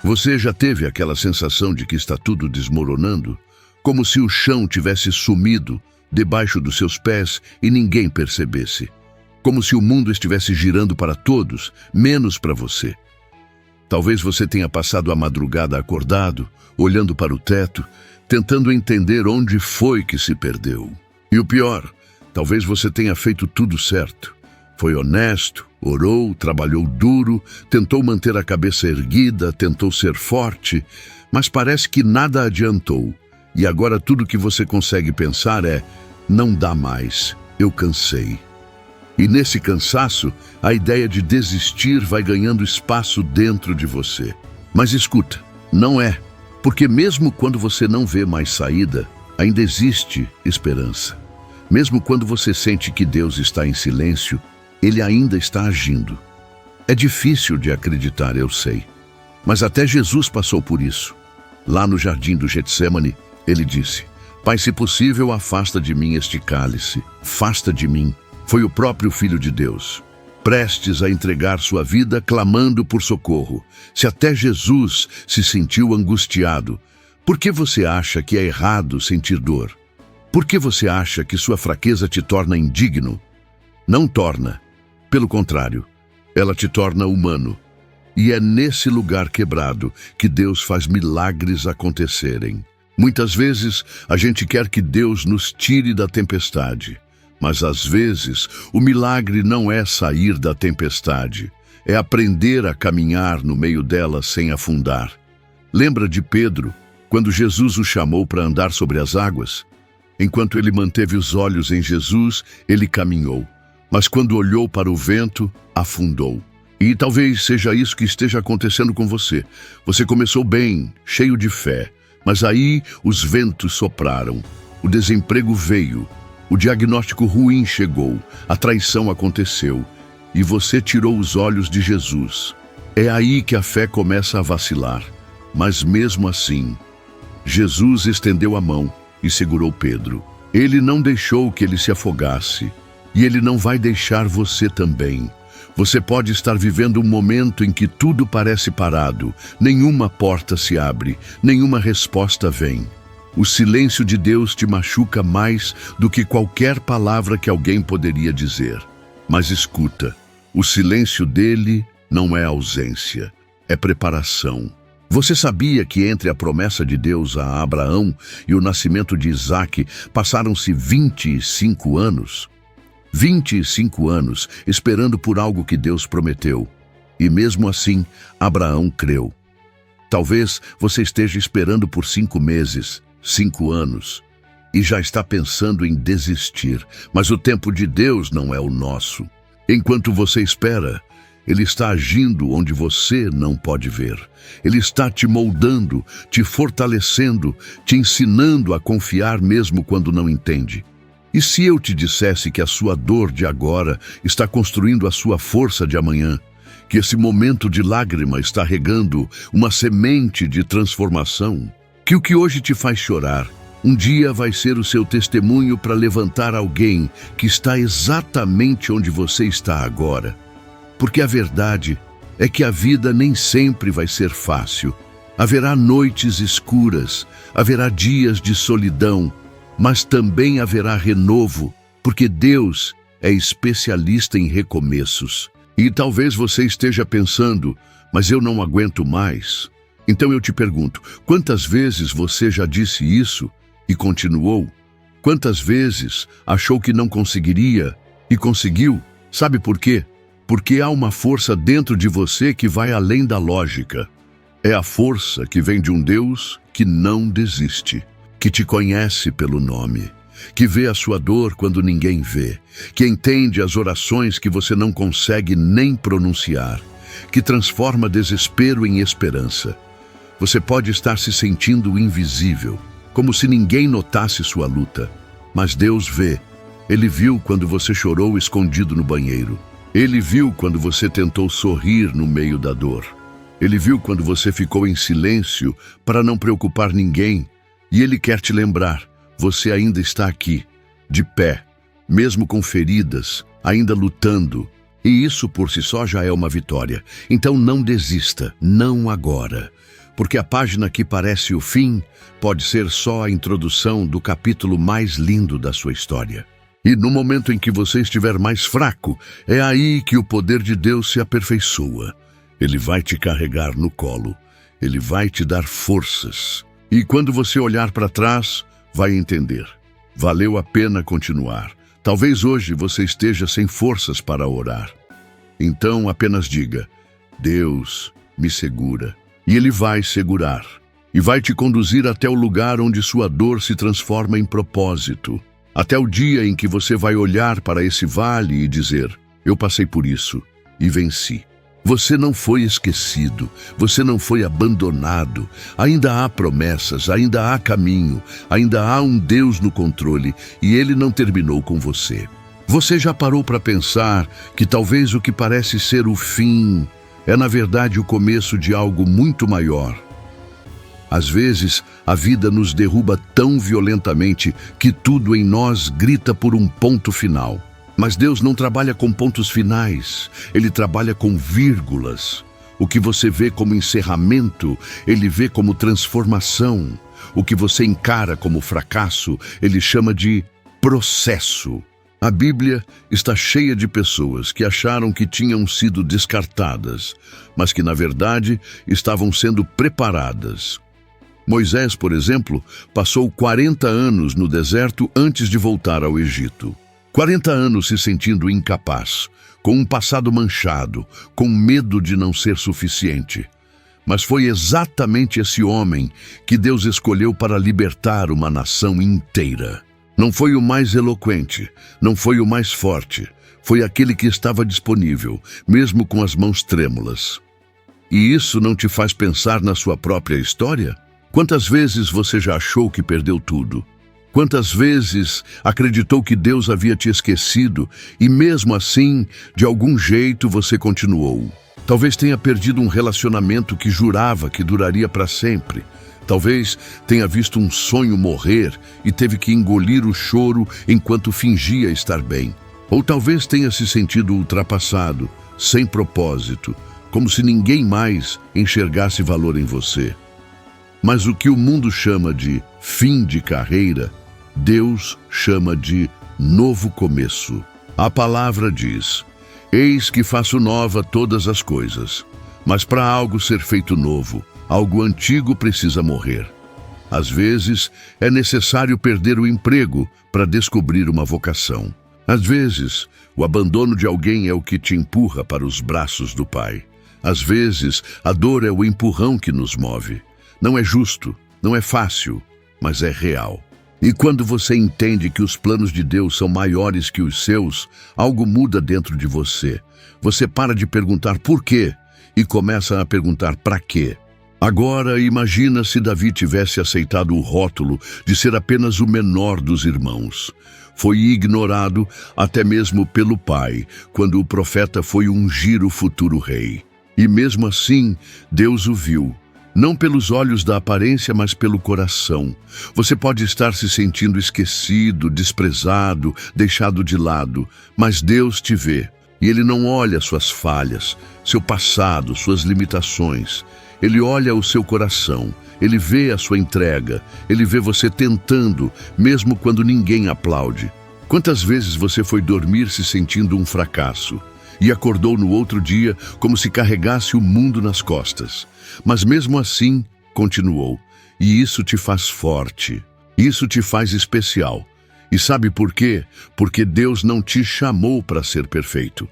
Você já teve aquela sensação de que está tudo desmoronando? Como se o chão tivesse sumido debaixo dos seus pés e ninguém percebesse. Como se o mundo estivesse girando para todos, menos para você. Talvez você tenha passado a madrugada acordado, olhando para o teto, tentando entender onde foi que se perdeu. E o pior, talvez você tenha feito tudo certo. Foi honesto, orou, trabalhou duro, tentou manter a cabeça erguida, tentou ser forte, mas parece que nada adiantou. E agora tudo que você consegue pensar é: não dá mais, eu cansei. E nesse cansaço, a ideia de desistir vai ganhando espaço dentro de você. Mas escuta, não é, porque mesmo quando você não vê mais saída, ainda existe esperança. Mesmo quando você sente que Deus está em silêncio, Ele ainda está agindo. É difícil de acreditar, eu sei. Mas até Jesus passou por isso. Lá no jardim do Getsêmani, Ele disse: Pai, se possível, afasta de mim este cálice. Afasta de mim. Foi o próprio Filho de Deus, prestes a entregar sua vida, clamando por socorro. Se até Jesus se sentiu angustiado, por que você acha que é errado sentir dor? Por que você acha que sua fraqueza te torna indigno? Não torna. Pelo contrário, ela te torna humano. E é nesse lugar quebrado que Deus faz milagres acontecerem. Muitas vezes, a gente quer que Deus nos tire da tempestade. Mas às vezes, o milagre não é sair da tempestade. É aprender a caminhar no meio dela sem afundar. Lembra de Pedro, quando Jesus o chamou para andar sobre as águas? Enquanto ele manteve os olhos em Jesus, ele caminhou. Mas quando olhou para o vento, afundou. E talvez seja isso que esteja acontecendo com você. Você começou bem, cheio de fé, mas aí os ventos sopraram, o desemprego veio, o diagnóstico ruim chegou, a traição aconteceu, e você tirou os olhos de Jesus. É aí que a fé começa a vacilar. Mas mesmo assim, Jesus estendeu a mão e segurou Pedro. Ele não deixou que ele se afogasse, e ele não vai deixar você também. Você pode estar vivendo um momento em que tudo parece parado, nenhuma porta se abre, nenhuma resposta vem. O silêncio de Deus te machuca mais do que qualquer palavra que alguém poderia dizer. Mas escuta, o silêncio dele não é ausência, é preparação. Você sabia que entre a promessa de Deus a Abraão e o nascimento de Isaque passaram-se 25 anos? 25 anos esperando por algo que Deus prometeu. E mesmo assim, Abraão creu. Talvez você esteja esperando por 5 meses, 5 anos, e já está pensando em desistir, mas o tempo de Deus não é o nosso. Enquanto você espera, Ele está agindo onde você não pode ver. Ele está te moldando, te fortalecendo, te ensinando a confiar mesmo quando não entende. E se eu te dissesse que a sua dor de agora está construindo a sua força de amanhã? Que esse momento de lágrima está regando uma semente de transformação? Que o que hoje te faz chorar, um dia vai ser o seu testemunho para levantar alguém que está exatamente onde você está agora. Porque a verdade é que a vida nem sempre vai ser fácil. Haverá noites escuras, haverá dias de solidão, mas também haverá renovo, porque Deus é especialista em recomeços. E talvez você esteja pensando: mas eu não aguento mais. Então eu te pergunto, quantas vezes você já disse isso e continuou? Quantas vezes achou que não conseguiria e conseguiu? Sabe por quê? Porque há uma força dentro de você que vai além da lógica. É a força que vem de um Deus que não desiste, que te conhece pelo nome, que vê a sua dor quando ninguém vê, que entende as orações que você não consegue nem pronunciar, que transforma desespero em esperança. Você pode estar se sentindo invisível, como se ninguém notasse sua luta. Mas Deus vê. Ele viu quando você chorou escondido no banheiro. Ele viu quando você tentou sorrir no meio da dor. Ele viu quando você ficou em silêncio para não preocupar ninguém. E Ele quer te lembrar, você ainda está aqui, de pé, mesmo com feridas, ainda lutando, E isso por si só já é uma vitória. Então não desista, não agora. Porque a página que parece o fim pode ser só a introdução do capítulo mais lindo da sua história. E no momento em que você estiver mais fraco, é aí que o poder de Deus se aperfeiçoa. Ele vai te carregar no colo. Ele vai te dar forças. E quando você olhar para trás, vai entender. Valeu a pena continuar. Talvez hoje você esteja sem forças para orar. Então apenas diga: Deus me segura. E Ele vai segurar. E vai te conduzir até o lugar onde sua dor se transforma em propósito. Até o dia em que você vai olhar para esse vale e dizer: eu passei por isso e venci. Você não foi esquecido, você não foi abandonado. Ainda há promessas, ainda há caminho, ainda há um Deus no controle e Ele não terminou com você. Você já parou para pensar que talvez o que parece ser o fim é na verdade o começo de algo muito maior? Às vezes, a vida nos derruba tão violentamente que tudo em nós grita por um ponto final. Mas Deus não trabalha com pontos finais, Ele trabalha com vírgulas. O que você vê como encerramento, Ele vê como transformação. O que você encara como fracasso, Ele chama de processo. A Bíblia está cheia de pessoas que acharam que tinham sido descartadas, mas que na verdade estavam sendo preparadas. Moisés, por exemplo, passou 40 anos no deserto antes de voltar ao Egito. 40 anos se sentindo incapaz, com um passado manchado, com medo de não ser suficiente. Mas foi exatamente esse homem que Deus escolheu para libertar uma nação inteira. Não foi o mais eloquente, não foi o mais forte, foi aquele que estava disponível, mesmo com as mãos trêmulas. E isso não te faz pensar na sua própria história? Quantas vezes você já achou que perdeu tudo? Quantas vezes acreditou que Deus havia te esquecido e mesmo assim, de algum jeito, você continuou? Talvez tenha perdido um relacionamento que jurava que duraria para sempre. Talvez tenha visto um sonho morrer e teve que engolir o choro enquanto fingia estar bem. Ou talvez tenha se sentido ultrapassado, sem propósito, como se ninguém mais enxergasse valor em você. Mas o que o mundo chama de fim de carreira, Deus chama de novo começo. A palavra diz: eis que faço nova todas as coisas. Mas para algo ser feito novo, algo antigo precisa morrer. Às vezes, é necessário perder o emprego para descobrir uma vocação. Às vezes, o abandono de alguém é o que te empurra para os braços do Pai. Às vezes, a dor é o empurrão que nos move. Não é justo, não é fácil, mas é real. E quando você entende que os planos de Deus são maiores que os seus, algo muda dentro de você. Você para de perguntar por quê e começa a perguntar para quê. Agora, imagina se Davi tivesse aceitado o rótulo de ser apenas o menor dos irmãos. Foi ignorado até mesmo pelo pai, quando o profeta foi ungir o futuro rei. E mesmo assim, Deus o viu. Não pelos olhos da aparência, mas pelo coração. Você pode estar se sentindo esquecido, desprezado, deixado de lado, mas Deus te vê. E Ele não olha suas falhas, seu passado, suas limitações. Ele olha o seu coração, Ele vê a sua entrega, Ele vê você tentando, mesmo quando ninguém aplaude. Quantas vezes você foi dormir se sentindo um fracasso e acordou no outro dia como se carregasse o mundo nas costas? Mas mesmo assim, continuou. E isso te faz forte. Isso te faz especial. E sabe por quê? Porque Deus não te chamou para ser perfeito.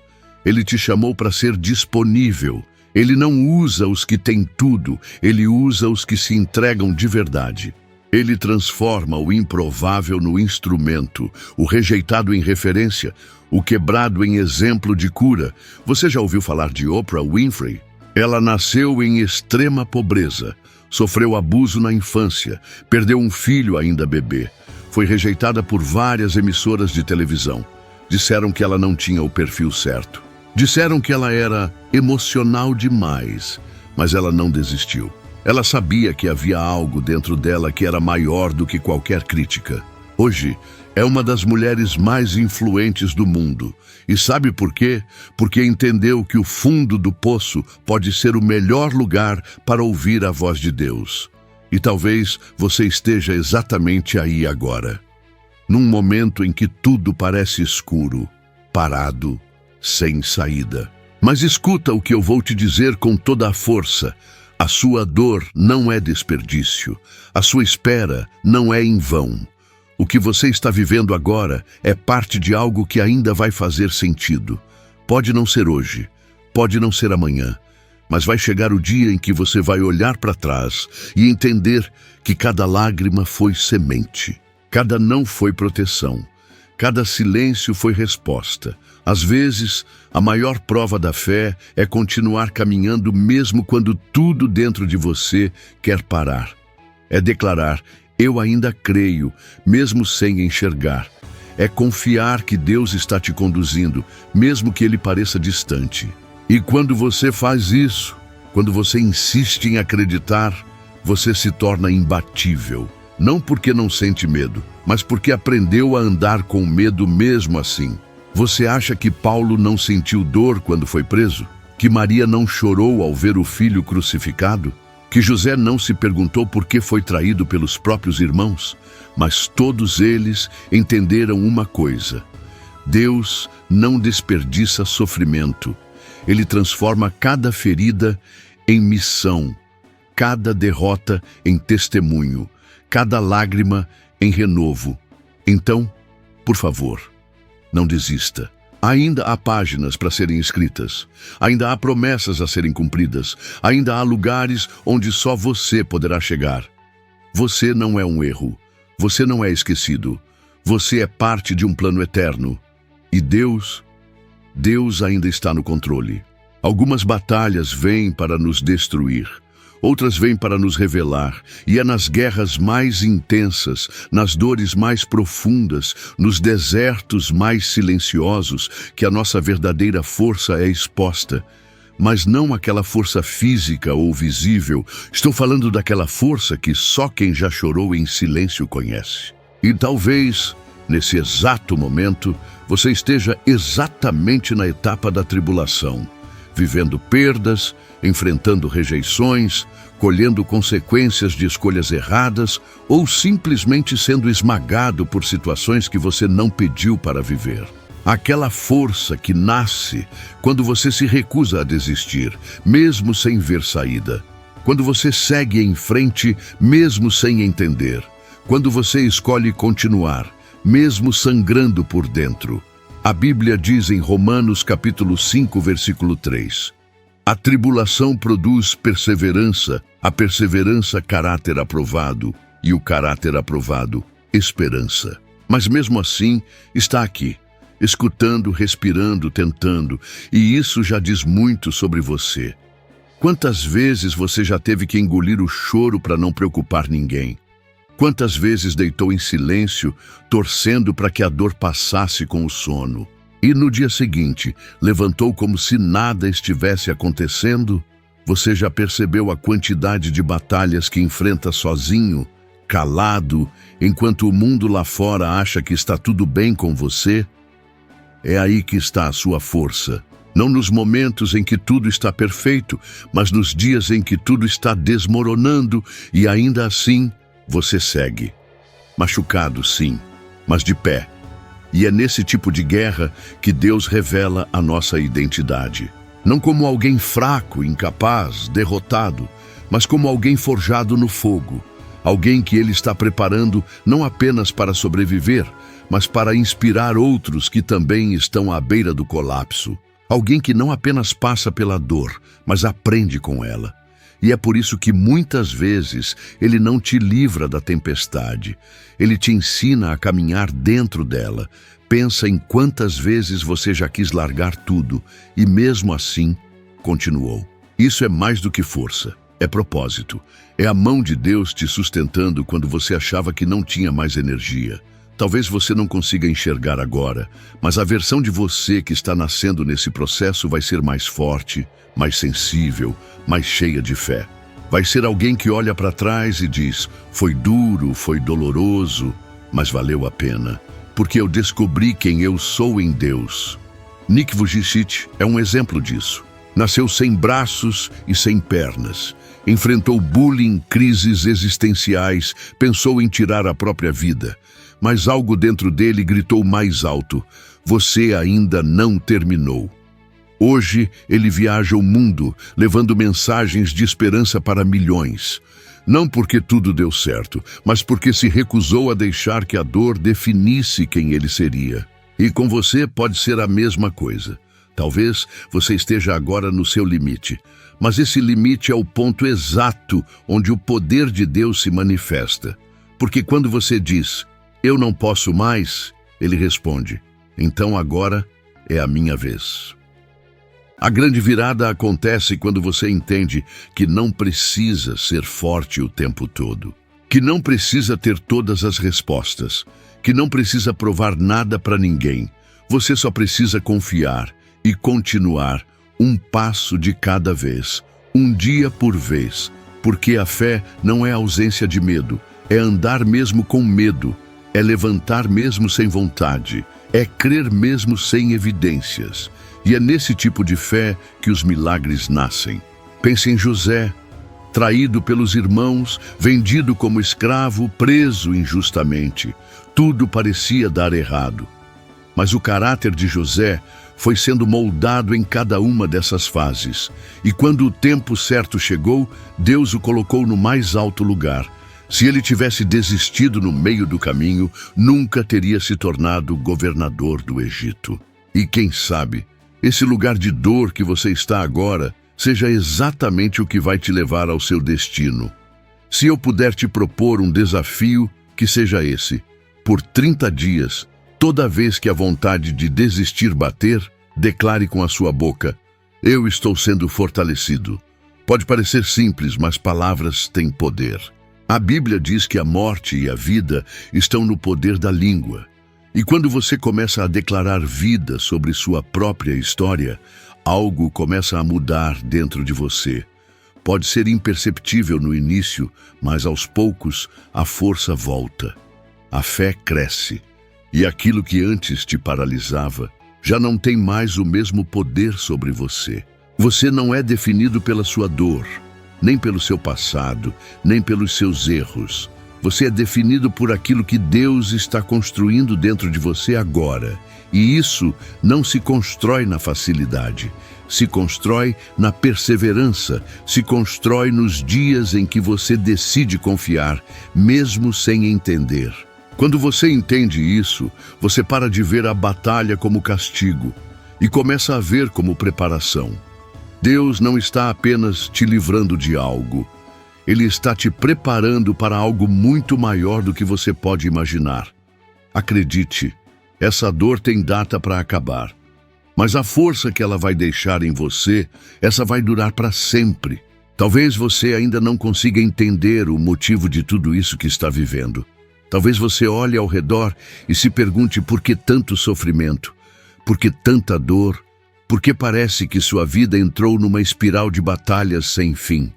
Ele te chamou para ser disponível. Ele não usa os que têm tudo. Ele usa os que se entregam de verdade. Ele transforma o improvável no instrumento, o rejeitado em referência, o quebrado em exemplo de cura. Você já ouviu falar de Oprah Winfrey? Ela nasceu em extrema pobreza, sofreu abuso na infância, perdeu um filho ainda bebê. Foi rejeitada por várias emissoras de televisão. Disseram que ela não tinha o perfil certo. Disseram que ela era emocional demais, mas ela não desistiu. Ela sabia que havia algo dentro dela que era maior do que qualquer crítica. Hoje, é uma das mulheres mais influentes do mundo. E sabe por quê? Porque entendeu que o fundo do poço pode ser o melhor lugar para ouvir a voz de Deus. E talvez você esteja exatamente aí agora, num momento em que tudo parece escuro, parado, sem saída. Mas escuta o que eu vou te dizer com toda a força. A sua dor não é desperdício. A sua espera não é em vão. O que você está vivendo agora é parte de algo que ainda vai fazer sentido. Pode não ser hoje, pode não ser amanhã, mas vai chegar o dia em que você vai olhar para trás e entender que cada lágrima foi semente, cada não foi proteção, cada silêncio foi resposta. Às vezes, a maior prova da fé é continuar caminhando mesmo quando tudo dentro de você quer parar. É declarar: eu ainda creio, mesmo sem enxergar. É confiar que Deus está te conduzindo, mesmo que Ele pareça distante. E quando você faz isso, quando você insiste em acreditar, você se torna imbatível. Não porque não sente medo, mas porque aprendeu a andar com medo mesmo assim. Você acha que Paulo não sentiu dor quando foi preso? Que Maria não chorou ao ver o filho crucificado? Que José não se perguntou por que foi traído pelos próprios irmãos? Mas todos eles entenderam uma coisa: Deus não desperdiça sofrimento. Ele transforma cada ferida em missão, cada derrota em testemunho, cada lágrima em renovo. Então, por favor, não desista. Ainda há páginas para serem escritas, ainda há promessas a serem cumpridas, ainda há lugares onde só você poderá chegar. Você não é um erro, você não é esquecido, você é parte de um plano eterno. E Deus ainda está no controle. Algumas batalhas vêm para nos destruir, outras vêm para nos revelar, e é nas guerras mais intensas, nas dores mais profundas, nos desertos mais silenciosos, que a nossa verdadeira força é exposta. Mas não aquela força física ou visível, estou falando daquela força que só quem já chorou em silêncio conhece. E talvez, nesse exato momento, você esteja exatamente na etapa da tribulação, vivendo perdas, enfrentando rejeições, colhendo consequências de escolhas erradas ou simplesmente sendo esmagado por situações que você não pediu para viver. Aquela força que nasce quando você se recusa a desistir, mesmo sem ver saída. Quando você segue em frente, mesmo sem entender. Quando você escolhe continuar, mesmo sangrando por dentro. A Bíblia diz em Romanos capítulo 5, versículo 3: a tribulação produz perseverança, a perseverança caráter aprovado, e o caráter aprovado esperança. Mas mesmo assim, está aqui, escutando, respirando, tentando, e isso já diz muito sobre você. Quantas vezes você já teve que engolir o choro para não preocupar ninguém? Quantas vezes deitou em silêncio, torcendo para que a dor passasse com o sono? E no dia seguinte, levantou como se nada estivesse acontecendo? Você já percebeu a quantidade de batalhas que enfrenta sozinho, calado, enquanto o mundo lá fora acha que está tudo bem com você? É aí que está a sua força. Não nos momentos em que tudo está perfeito, mas nos dias em que tudo está desmoronando e ainda assim você segue. Machucado, sim, mas de pé. E é nesse tipo de guerra que Deus revela a nossa identidade. Não como alguém fraco, incapaz, derrotado, mas como alguém forjado no fogo. Alguém que Ele está preparando não apenas para sobreviver, mas para inspirar outros que também estão à beira do colapso. Alguém que não apenas passa pela dor, mas aprende com ela. E é por isso que muitas vezes Ele não te livra da tempestade. Ele te ensina a caminhar dentro dela. Pensa em quantas vezes você já quis largar tudo e mesmo assim continuou. Isso é mais do que força, é propósito. É a mão de Deus te sustentando quando você achava que não tinha mais energia. Talvez você não consiga enxergar agora, mas a versão de você que está nascendo nesse processo vai ser mais forte, mais sensível, mais cheia de fé. Vai ser alguém que olha para trás e diz: foi duro, foi doloroso, mas valeu a pena, porque eu descobri quem eu sou em Deus. Nick Vujicic é um exemplo disso. Nasceu sem braços e sem pernas. Enfrentou bullying, crises existenciais, pensou em tirar a própria vida. Mas algo dentro dele gritou mais alto: você ainda não terminou. Hoje ele viaja o mundo, levando mensagens de esperança para milhões. Não porque tudo deu certo, mas porque se recusou a deixar que a dor definisse quem ele seria. E com você pode ser a mesma coisa. Talvez você esteja agora no seu limite, mas esse limite é o ponto exato onde o poder de Deus se manifesta. Porque quando você diz, eu não posso mais, ele responde, então agora é a minha vez. A grande virada acontece quando você entende que não precisa ser forte o tempo todo, que não precisa ter todas as respostas, que não precisa provar nada para ninguém. Você só precisa confiar e continuar, um passo de cada vez, um dia por vez, porque a fé não é ausência de medo, é andar mesmo com medo, é levantar mesmo sem vontade, é crer mesmo sem evidências. E é nesse tipo de fé que os milagres nascem. Pense em José, traído pelos irmãos, vendido como escravo, preso injustamente. Tudo parecia dar errado. Mas o caráter de José foi sendo moldado em cada uma dessas fases. E quando o tempo certo chegou, Deus o colocou no mais alto lugar. Se ele tivesse desistido no meio do caminho, nunca teria se tornado governador do Egito. E quem sabe, esse lugar de dor que você está agora seja exatamente o que vai te levar ao seu destino. Se eu puder te propor um desafio, que seja esse. Por 30 dias, toda vez que a vontade de desistir bater, declare com a sua boca, eu estou sendo fortalecido. Pode parecer simples, mas palavras têm poder. A Bíblia diz que a morte e a vida estão no poder da língua. E quando você começa a declarar vida sobre sua própria história, algo começa a mudar dentro de você. Pode ser imperceptível no início, mas aos poucos a força volta. A fé cresce. E aquilo que antes te paralisava já não tem mais o mesmo poder sobre você. Você não é definido pela sua dor, nem pelo seu passado, nem pelos seus erros. Você é definido por aquilo que Deus está construindo dentro de você agora. E isso não se constrói na facilidade, se constrói na perseverança, se constrói nos dias em que você decide confiar, mesmo sem entender. Quando você entende isso, você para de ver a batalha como castigo e começa a ver como preparação. Deus não está apenas te livrando de algo, Ele está te preparando para algo muito maior do que você pode imaginar. Acredite, essa dor tem data para acabar, mas a força que ela vai deixar em você, essa vai durar para sempre. Talvez você ainda não consiga entender o motivo de tudo isso que está vivendo. Talvez você olhe ao redor e se pergunte por que tanto sofrimento, por que tanta dor, por que parece que sua vida entrou numa espiral de batalhas sem fim.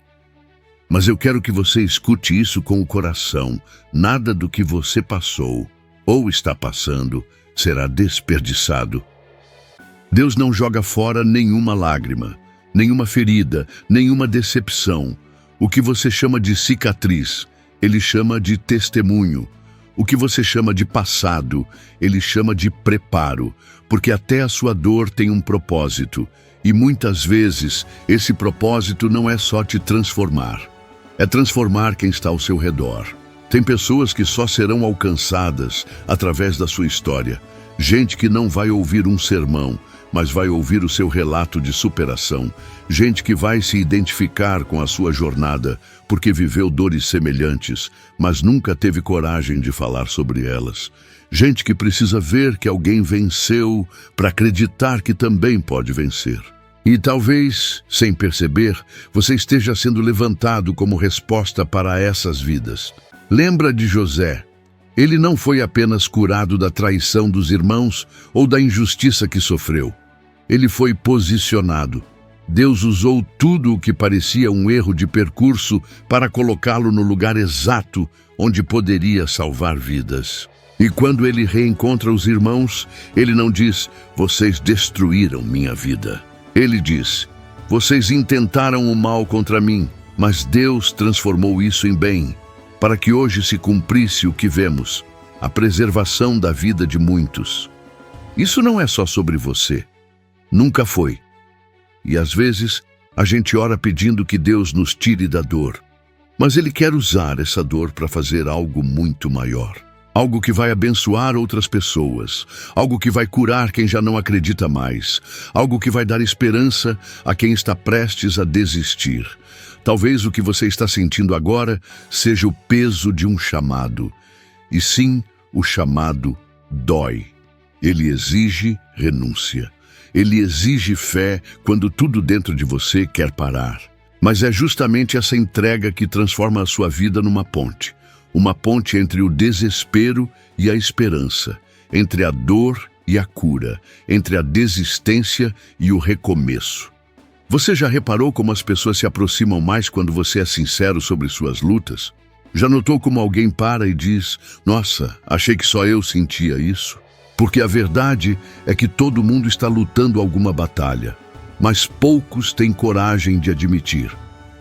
Mas eu quero que você escute isso com o coração. Nada do que você passou ou está passando será desperdiçado. Deus não joga fora nenhuma lágrima, nenhuma ferida, nenhuma decepção. O que você chama de cicatriz, Ele chama de testemunho. O que você chama de passado, Ele chama de preparo, porque até a sua dor tem um propósito, e muitas vezes esse propósito não é só te transformar, é transformar quem está ao seu redor. Tem pessoas que só serão alcançadas através da sua história, gente que não vai ouvir um sermão, mas vai ouvir o seu relato de superação, gente que vai se identificar com a sua jornada, porque viveu dores semelhantes, mas nunca teve coragem de falar sobre elas. Gente que precisa ver que alguém venceu para acreditar que também pode vencer. E talvez, sem perceber, você esteja sendo levantado como resposta para essas vidas. Lembra de José? Ele não foi apenas curado da traição dos irmãos ou da injustiça que sofreu. Ele foi posicionado. Deus usou tudo o que parecia um erro de percurso para colocá-lo no lugar exato onde poderia salvar vidas. E quando ele reencontra os irmãos, ele não diz, vocês destruíram minha vida. Ele diz, vocês intentaram o mal contra mim, mas Deus transformou isso em bem, para que hoje se cumprisse o que vemos, a preservação da vida de muitos. Isso não é só sobre você. Nunca foi. E às vezes, a gente ora pedindo que Deus nos tire da dor. Mas Ele quer usar essa dor para fazer algo muito maior. Algo que vai abençoar outras pessoas. Algo que vai curar quem já não acredita mais. Algo que vai dar esperança a quem está prestes a desistir. Talvez o que você está sentindo agora seja o peso de um chamado. E sim, o chamado dói. Ele exige renúncia. Ele exige fé quando tudo dentro de você quer parar. Mas é justamente essa entrega que transforma a sua vida numa ponte. Uma ponte entre o desespero e a esperança. Entre a dor e a cura. Entre a desistência e o recomeço. Você já reparou como as pessoas se aproximam mais quando você é sincero sobre suas lutas? Já notou como alguém para e diz, nossa, achei que só eu sentia isso? Porque a verdade é que todo mundo está lutando alguma batalha, mas poucos têm coragem de admitir.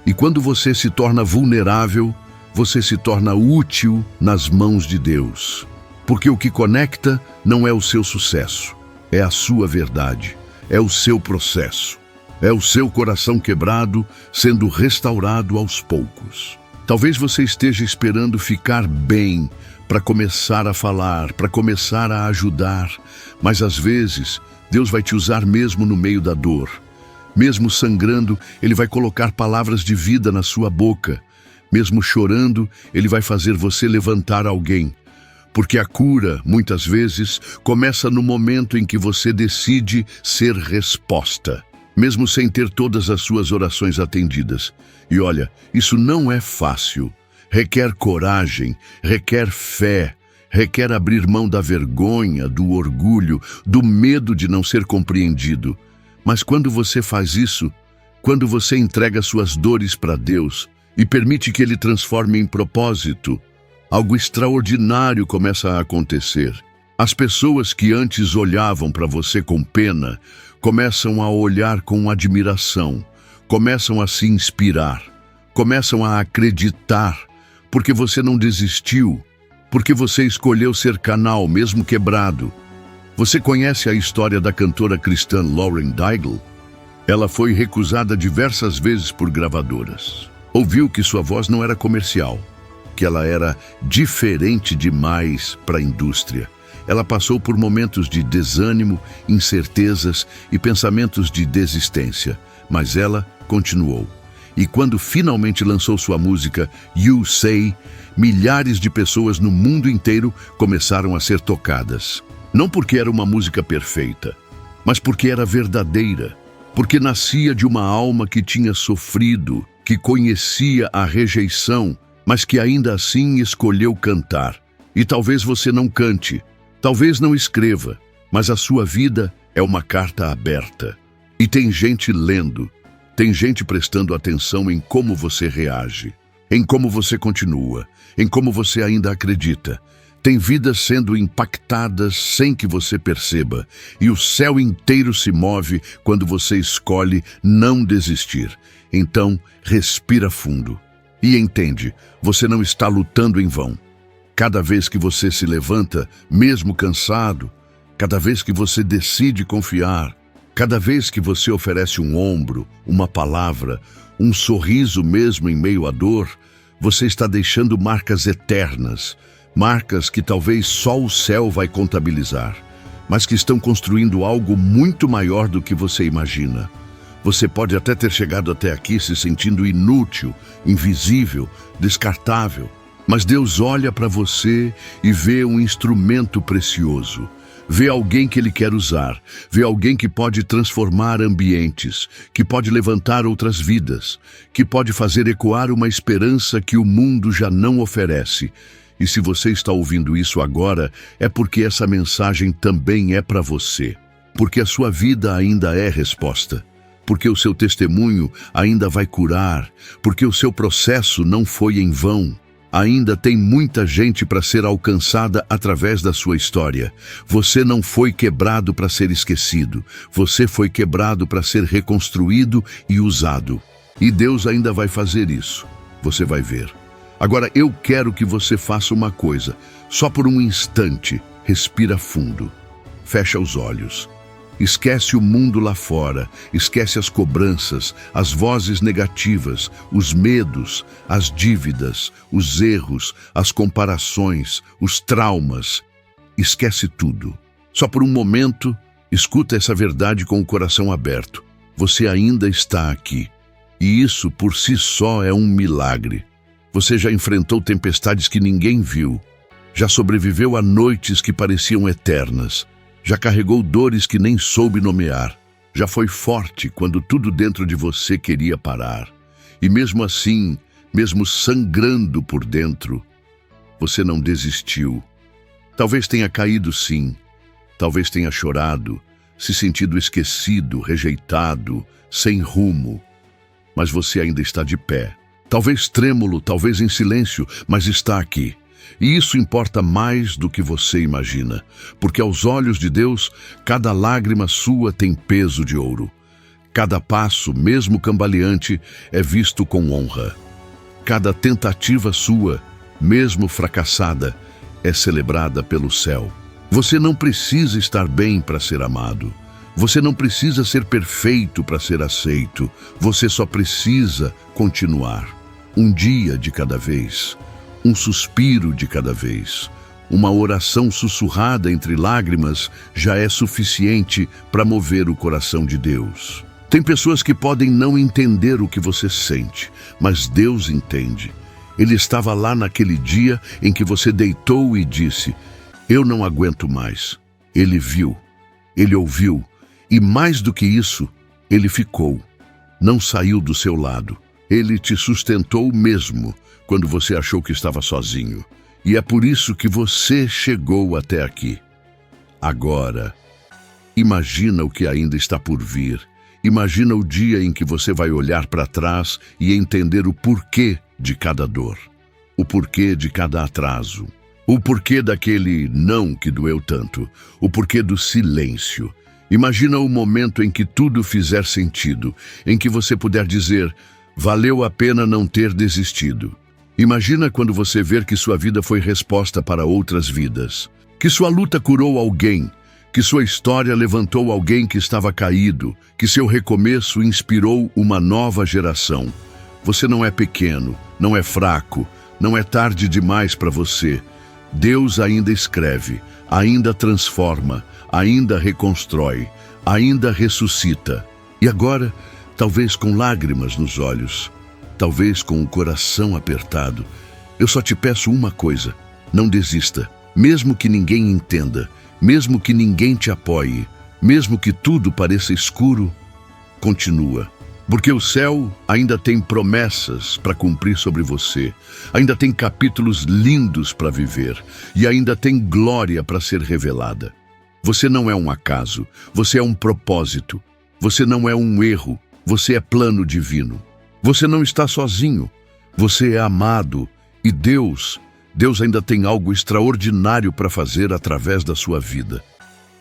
E quando você se torna vulnerável, você se torna útil nas mãos de Deus. Porque o que conecta não é o seu sucesso, é a sua verdade, é o seu processo, é o seu coração quebrado sendo restaurado aos poucos. Talvez você esteja esperando ficar bem para começar a falar, para começar a ajudar, mas às vezes Deus vai te usar mesmo no meio da dor. Mesmo sangrando, Ele vai colocar palavras de vida na sua boca. Mesmo chorando, Ele vai fazer você levantar alguém. Porque a cura, muitas vezes, começa no momento em que você decide ser resposta, mesmo sem ter todas as suas orações atendidas. E olha, isso não é fácil. Requer coragem, requer fé, requer abrir mão da vergonha, do orgulho, do medo de não ser compreendido. Mas quando você faz isso, quando você entrega suas dores para Deus e permite que Ele transforme em propósito, algo extraordinário começa a acontecer. As pessoas que antes olhavam para você com pena, começam a olhar com admiração, começam a se inspirar, começam a acreditar, porque você não desistiu, porque você escolheu ser canal, mesmo quebrado. Você conhece a história da cantora cristã Lauren Daigle? Ela foi recusada diversas vezes por gravadoras. Ouviu que sua voz não era comercial, que ela era diferente demais para a indústria. Ela passou por momentos de desânimo, incertezas e pensamentos de desistência, mas ela continuou. E quando finalmente lançou sua música You Say, milhares de pessoas no mundo inteiro começaram a ser tocadas. Não porque era uma música perfeita, mas porque era verdadeira, porque nascia de uma alma que tinha sofrido, que conhecia a rejeição, mas que ainda assim escolheu cantar. E talvez você não cante, talvez não escreva, mas a sua vida é uma carta aberta. E tem gente lendo. Tem gente prestando atenção em como você reage, em como você continua, em como você ainda acredita. Tem vidas sendo impactadas sem que você perceba, e o céu inteiro se move quando você escolhe não desistir. Então, respira fundo e entende, você não está lutando em vão. Cada vez que você se levanta, mesmo cansado, cada vez que você decide confiar, cada vez que você oferece um ombro, uma palavra, um sorriso mesmo em meio à dor, você está deixando marcas eternas, marcas que talvez só o céu vai contabilizar, mas que estão construindo algo muito maior do que você imagina. Você pode até ter chegado até aqui se sentindo inútil, invisível, descartável, mas Deus olha para você e vê um instrumento precioso. Vê alguém que Ele quer usar, vê alguém que pode transformar ambientes, que pode levantar outras vidas, que pode fazer ecoar uma esperança que o mundo já não oferece. E se você está ouvindo isso agora, é porque essa mensagem também é para você. Porque a sua vida ainda é resposta. Porque o seu testemunho ainda vai curar. Porque o seu processo não foi em vão. Ainda tem muita gente para ser alcançada através da sua história. Você não foi quebrado para ser esquecido. Você foi quebrado para ser reconstruído e usado. E Deus ainda vai fazer isso. Você vai ver. Agora eu quero que você faça uma coisa. Só por um instante, respira fundo. Fecha os olhos. Esquece o mundo lá fora, esquece as cobranças, as vozes negativas, os medos, as dívidas, os erros, as comparações, os traumas. Esquece tudo. Só por um momento, escuta essa verdade com o coração aberto. Você ainda está aqui. E isso por si só é um milagre. Você já enfrentou tempestades que ninguém viu. Já sobreviveu a noites que pareciam eternas. Já carregou dores que nem soube nomear. Já foi forte quando tudo dentro de você queria parar. E mesmo assim, mesmo sangrando por dentro, você não desistiu. Talvez tenha caído sim. Talvez tenha chorado, se sentido esquecido, rejeitado, sem rumo. Mas você ainda está de pé. Talvez trêmulo, talvez em silêncio, mas está aqui. E isso importa mais do que você imagina, porque aos olhos de Deus, cada lágrima sua tem peso de ouro. Cada passo, mesmo cambaleante, é visto com honra. Cada tentativa sua, mesmo fracassada, é celebrada pelo céu. Você não precisa estar bem para ser amado. Você não precisa ser perfeito para ser aceito. Você só precisa continuar. Um dia de cada vez. Um suspiro de cada vez. Uma oração sussurrada entre lágrimas já é suficiente para mover o coração de Deus. Tem pessoas que podem não entender o que você sente, mas Deus entende. Ele estava lá naquele dia em que você deitou e disse: "Eu não aguento mais." Ele viu, ele ouviu, e mais do que isso, ele ficou. Não saiu do seu lado. Ele te sustentou mesmo quando você achou que estava sozinho. E é por isso que você chegou até aqui. Agora, imagina o que ainda está por vir. Imagina o dia em que você vai olhar para trás e entender o porquê de cada dor, o porquê de cada atraso, o porquê daquele não que doeu tanto, o porquê do silêncio. Imagina o momento em que tudo fizer sentido, em que você puder dizer: "Valeu a pena não ter desistido." Imagina quando você ver que sua vida foi resposta para outras vidas, que sua luta curou alguém, que sua história levantou alguém que estava caído, que seu recomeço inspirou uma nova geração. Você não é pequeno, não é fraco, não é tarde demais para você. Deus ainda escreve, ainda transforma, ainda reconstrói, ainda ressuscita. E agora, talvez com lágrimas nos olhos, talvez com o coração apertado, eu só te peço uma coisa: não desista. Mesmo que ninguém entenda, mesmo que ninguém te apoie, mesmo que tudo pareça escuro, continua. Porque o céu ainda tem promessas para cumprir sobre você, ainda tem capítulos lindos para viver e ainda tem glória para ser revelada. Você não é um acaso, você é um propósito. Você não é um erro, você é plano divino. Você não está sozinho, você é amado e Deus ainda tem algo extraordinário para fazer através da sua vida.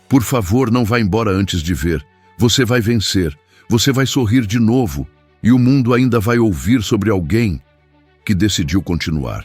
Por favor, não vá embora antes de ver. Você vai vencer, você vai sorrir de novo e o mundo ainda vai ouvir sobre alguém que decidiu continuar.